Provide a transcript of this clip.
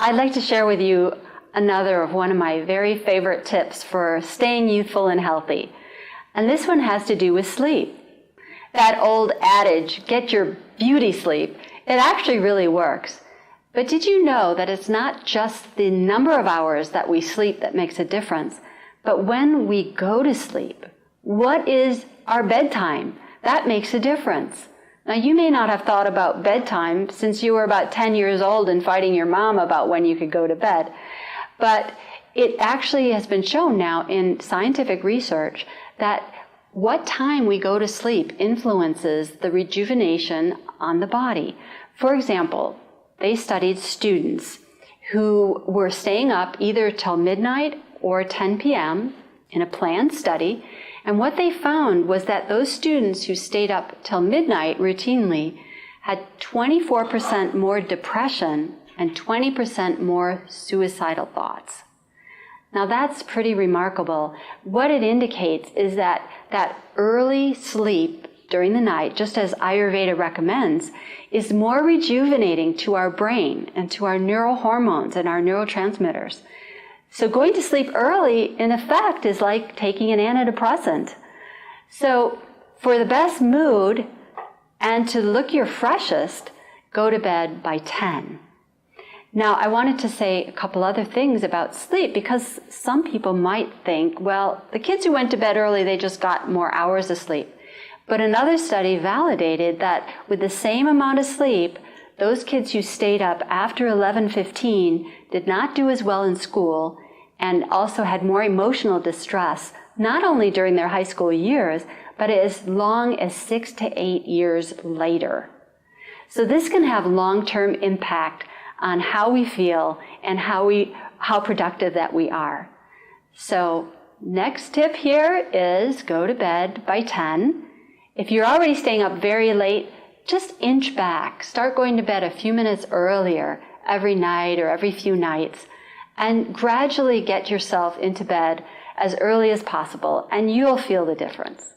I'd like to share with you another of one of my very favorite tips for staying youthful and healthy. And this one has to do with sleep. That old adage, get your beauty sleep, it actually really works. But did you know that it's not just the number of hours that we sleep that makes a difference, but when we go to sleep, what is our bedtime? That makes a difference. Now, you may not have thought about bedtime since you were about 10 years old and fighting your mom about when you could go to bed. But it actually has been shown now in scientific research that what time we go to sleep influences the rejuvenation on the body. For example, they studied students who were staying up either till midnight or 10 p.m. in a planned study. And what they found was that those students who stayed up till midnight routinely had 24% more depression and 20% more suicidal thoughts. Now that's pretty remarkable. What it indicates is that early sleep during the night, just as Ayurveda recommends, is more rejuvenating to our brain and to our neurohormones and our neurotransmitters. So going to sleep early, in effect, is like taking an antidepressant. So for the best mood and to look your freshest, go to bed by 10. Now, I wanted to say a couple other things about sleep because some people might think, well, the kids who went to bed early, they just got more hours of sleep. But another study validated that with the same amount of sleep, those kids who stayed up after 11:15 did not do as well in school and also had more emotional distress, not only during their high school years, but as long as 6 to 8 years later. So this can have long-term impact on how we feel and how productive that we are. So next tip here is go to bed by 10. If you're already staying up very late, just inch back. Start going to bed a few minutes earlier every night or every few nights, and gradually get yourself into bed as early as possible, and you'll feel the difference.